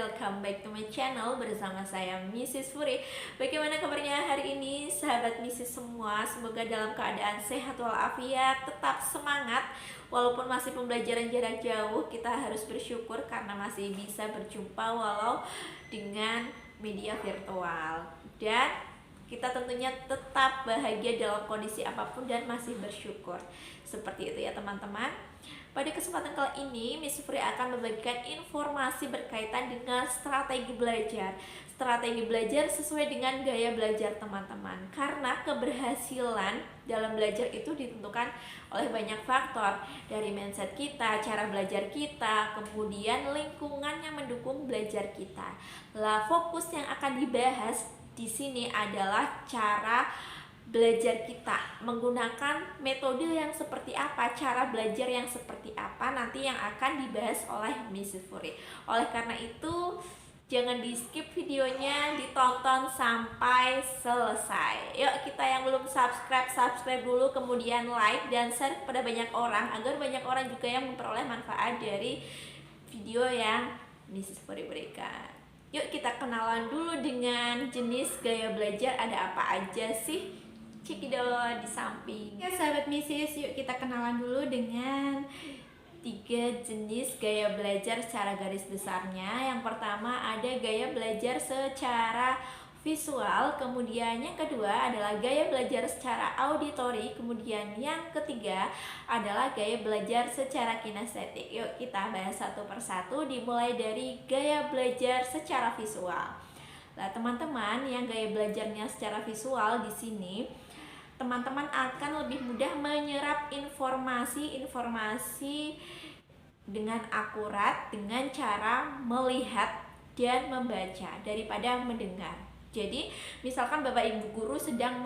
welcome back to my channel bersama saya Mrs. Furi. Bagaimana kabarnya hari ini sahabat Mrs. semua? Semoga dalam keadaan sehat walafiat, tetap semangat. Walaupun masih pembelajaran jarak jauh, kita harus bersyukur karena masih bisa berjumpa walau dengan media virtual. Dan kita tentunya tetap bahagia dalam kondisi apapun dan masih bersyukur. Seperti itu ya teman-teman. Pada kesempatan kali ini, Miss Furi akan membagikan informasi berkaitan dengan strategi belajar. Strategi belajar sesuai dengan gaya belajar teman-teman. Karena keberhasilan dalam belajar itu ditentukan oleh banyak faktor. Dari mindset kita, cara belajar kita, kemudian lingkungan yang mendukung belajar kita. Lah, fokus yang akan dibahas di sini adalah cara belajar kita, menggunakan metode yang seperti apa, cara belajar yang seperti apa, nanti yang akan dibahas oleh Miss Furi. Oleh karena itu, jangan di skip videonya, ditonton sampai selesai. Yuk, kita yang belum subscribe dulu, kemudian like dan share kepada banyak orang, agar banyak orang juga yang memperoleh manfaat dari video yang Miss Furi berikan. Yuk kita kenalan dulu dengan jenis gaya belajar, ada apa aja sih? Cekidot di samping. Ya sahabat Misis, yuk kita kenalan dulu dengan 3 jenis gaya belajar secara garis besarnya. Yang pertama ada gaya belajar secara visual, kemudian yang kedua adalah gaya belajar secara auditori, kemudian yang ketiga adalah gaya belajar secara kinestetik. Yuk kita bahas satu persatu, dimulai dari gaya belajar secara visual. Nah, teman-teman yang gaya belajarnya secara visual di sini, teman-teman akan lebih mudah menyerap informasi dengan akurat dengan cara melihat dan membaca daripada mendengar. Jadi, misalkan Bapak Ibu guru sedang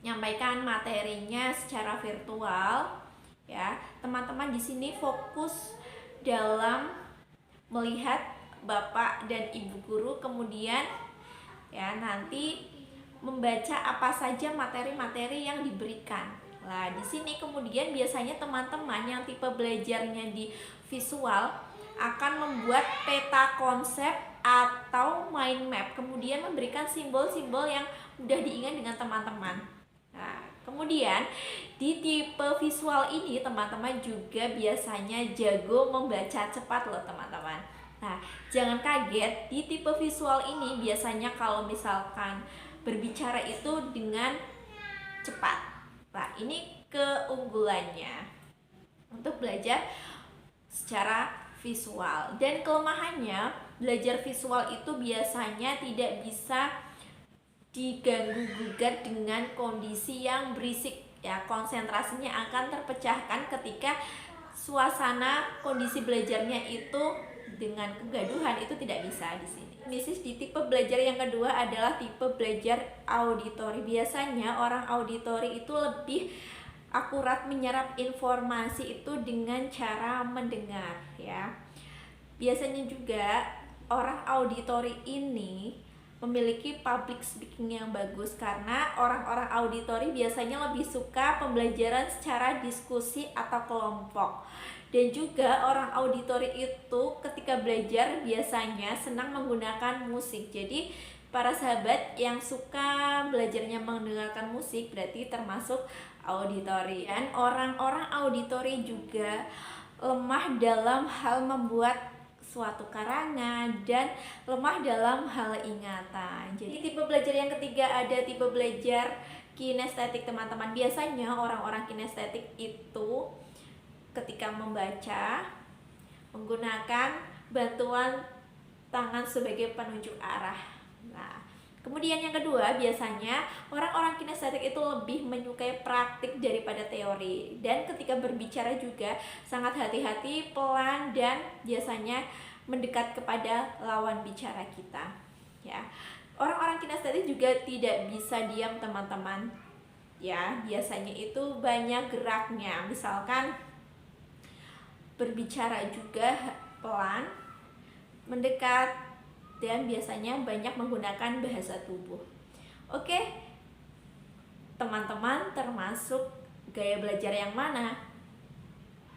menyampaikan materinya secara virtual, ya, teman-teman di sini fokus dalam melihat Bapak dan Ibu guru, kemudian ya nanti membaca apa saja materi-materi yang diberikan. Nah, di sini kemudian biasanya teman-teman yang tipe belajarnya di visual akan membuat peta konsep atau mind map, kemudian memberikan simbol-simbol yang mudah diingat dengan teman-teman. Nah, kemudian di tipe visual ini teman-teman juga biasanya jago membaca cepat loh teman-teman. Nah, jangan kaget, di tipe visual ini biasanya kalau misalkan berbicara itu dengan cepat. Nah, ini keunggulannya untuk belajar secara visual. Dan kelemahannya, belajar visual itu biasanya tidak bisa diganggu-gugat dengan kondisi yang berisik. Ya, konsentrasinya akan terpecahkan ketika suasana kondisi belajarnya itu dengan kegaduhan, itu tidak bisa di sini. Misis di tipe belajar yang kedua adalah tipe belajar auditori. Biasanya orang auditori itu lebih akurat menyerap informasi itu dengan cara mendengar, ya. Biasanya juga orang auditori ini memiliki public speaking yang bagus karena orang-orang auditori biasanya lebih suka pembelajaran secara diskusi atau kelompok. Dan juga orang auditori itu ketika belajar biasanya senang menggunakan musik. Jadi para sahabat yang suka belajarnya mendengarkan musik berarti termasuk auditori. Dan orang-orang auditori juga lemah dalam hal membuat suatu karangan dan lemah dalam hal ingatan. Jadi tipe belajar yang ketiga ada tipe belajar kinestetik teman-teman. Biasanya orang-orang kinestetik itu ketika membaca menggunakan bantuan tangan sebagai penunjuk arah. Nah, kemudian yang kedua biasanya orang-orang kinestetik itu lebih menyukai praktik daripada teori. Dan ketika berbicara juga sangat hati-hati, pelan, dan biasanya mendekat kepada lawan bicara kita. Ya, orang-orang kinestetik juga tidak bisa diam teman-teman. Ya, biasanya itu banyak geraknya. Misalkan berbicara juga pelan, mendekat, dan biasanya banyak menggunakan bahasa tubuh. Oke, teman-teman termasuk gaya belajar yang mana?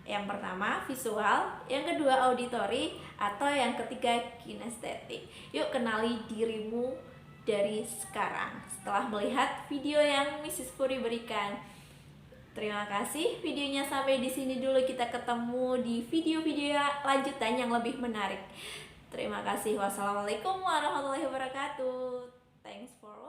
Yang pertama visual, yang kedua auditory, atau yang ketiga kinestetik. Yuk kenali dirimu dari sekarang setelah melihat video yang Mrs. Furi berikan. Terima kasih, videonya sampai di sini dulu. Kita ketemu di video-video lanjutan yang lebih menarik. Terima kasih. Wassalamualaikum warahmatullahi wabarakatuh. Thanks for watching.